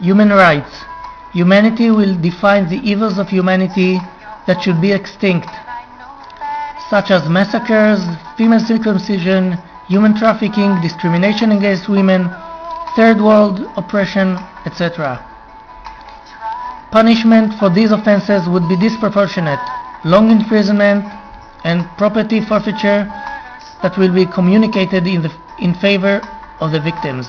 Human rights. Humanity will define the evils of humanity that should be extinct, such as massacres, female circumcision, human trafficking, discrimination against women, third world oppression, etc. Punishment for these offenses would be disproportionate, long imprisonment and property forfeiture that will be communicated in favor of the victims.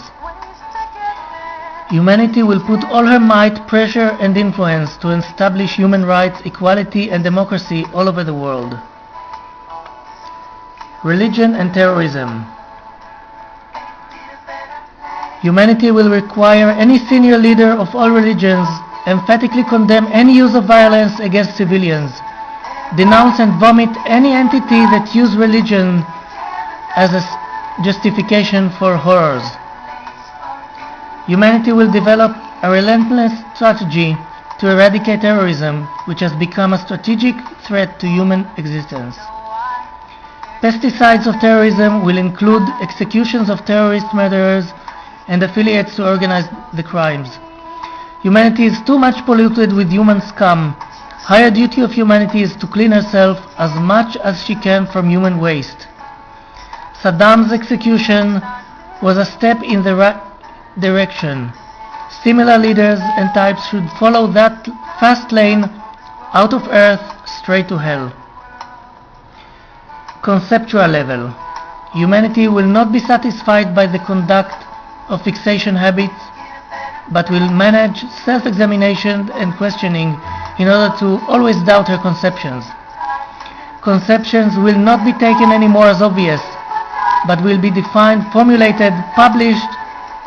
Humanity will put all her might, pressure and influence to establish human rights, equality and democracy all over the world. Religion and terrorism. Humanity will require any senior leader of all religions emphatically condemn any use of violence against civilians, denounce and vomit any entity that uses religion as a justification for horrors. Humanity will develop a relentless strategy to eradicate terrorism, which has become a strategic threat to human existence. Pesticides of terrorism will include executions of terrorist murderers and affiliates to organize the crimes. Humanity is too much polluted with human scum. Higher duty of humanity is to clean herself as much as she can from human waste. Saddam's execution was a step in the right direction. Similar leaders and types should follow that fast lane out of earth straight to hell. Conceptual level. Humanity will not be satisfied by the conduct of fixation habits, but will manage self-examination and questioning in order to always doubt her conceptions. Conceptions will not be taken anymore as obvious, but will be defined, formulated, published,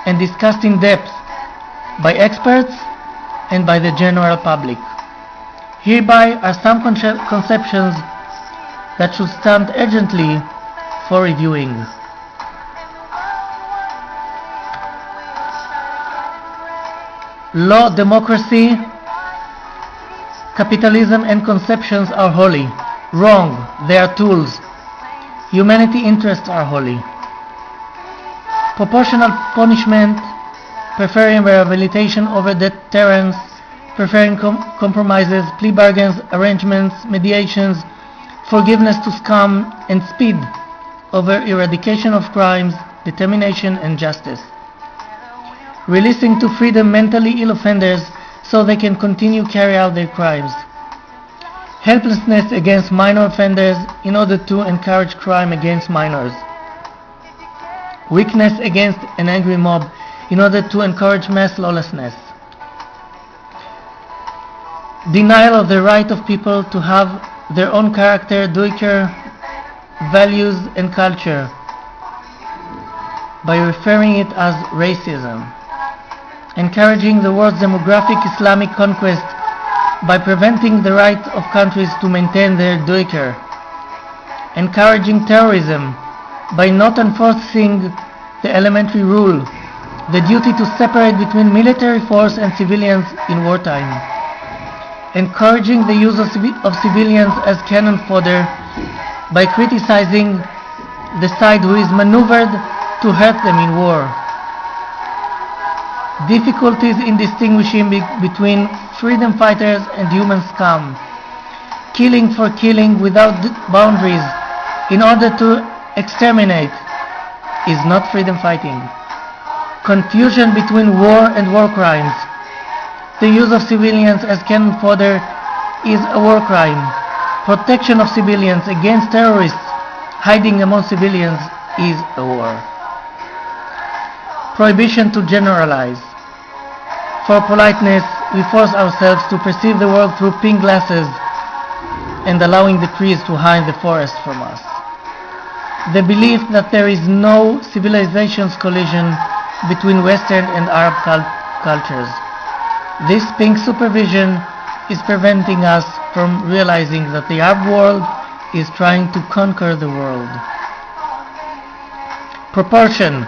and discussed in depth by experts and by the general public. Hereby are some conceptions that should stand urgently for reviewing. Law, democracy, capitalism and conceptions are holy. Wrong, they are tools. Humanity interests are holy. Proportional punishment, preferring rehabilitation over deterrence, preferring compromises, plea bargains, arrangements, mediations, forgiveness to scum, and speed over eradication of crimes, determination and justice. Releasing to freedom mentally ill offenders so they can continue carry out their crimes. Helplessness against minor offenders in order to encourage crime against minors. Weakness against an angry mob in order to encourage mass lawlessness. Denial of the right of people to have their own character, duiker, values and culture by referring it as racism. Encouraging the world's demographic Islamic conquest by preventing the right of countries to maintain their duiker. Encouraging terrorism by not enforcing the elementary rule, the duty to separate between military force and civilians in wartime. Encouraging the use of civilians as cannon fodder by criticizing the side who is maneuvered to hurt them in war. Difficulties in distinguishing between freedom fighters and human scum. Killing for killing without boundaries in order to exterminate is not freedom fighting. Confusion between war and war crimes. The use of civilians as cannon fodder is a war crime. Protection of civilians against terrorists hiding among civilians is a war. Prohibition to generalize. For politeness, we force ourselves to perceive the world through pink glasses and allowing the trees to hide the forest from us. The belief that there is no civilizations collision between Western and Arab cultures. This pink supervision is preventing us from realizing that the Arab world is trying to conquer the world. Proportion.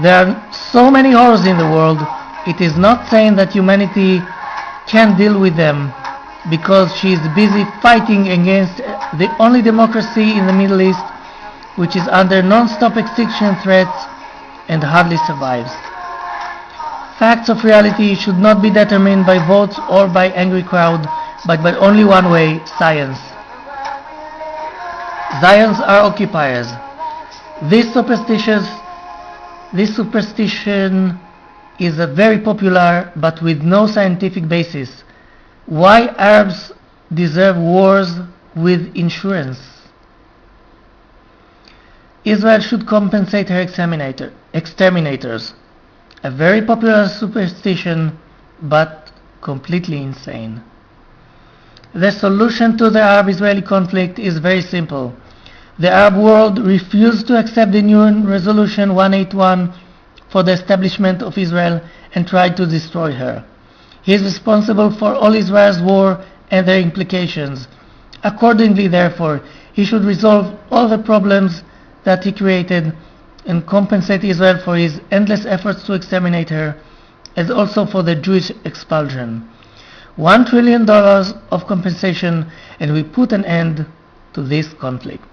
There are so many horrors in the world, it is not saying that humanity can't deal with them because she is busy fighting against the only democracy in the Middle East which is under non-stop extinction threats and hardly survives. Facts of reality should not be determined by votes or by angry crowd, but by only one way, science. Zions are occupiers. This superstition is a very popular but with no scientific basis. Why Arabs deserve wars with insurance? Israel should compensate her exterminators. A very popular superstition, but completely insane. The solution to the Arab-Israeli conflict is very simple. The Arab world refused to accept the UN Resolution 181 for the establishment of Israel and tried to destroy her. He is responsible for all Israel's war and their implications. Accordingly, therefore, he should resolve all the problems that he created and compensate Israel for his endless efforts to exterminate her, as also for the Jewish expulsion. $1 trillion of compensation, and we put an end to this conflict.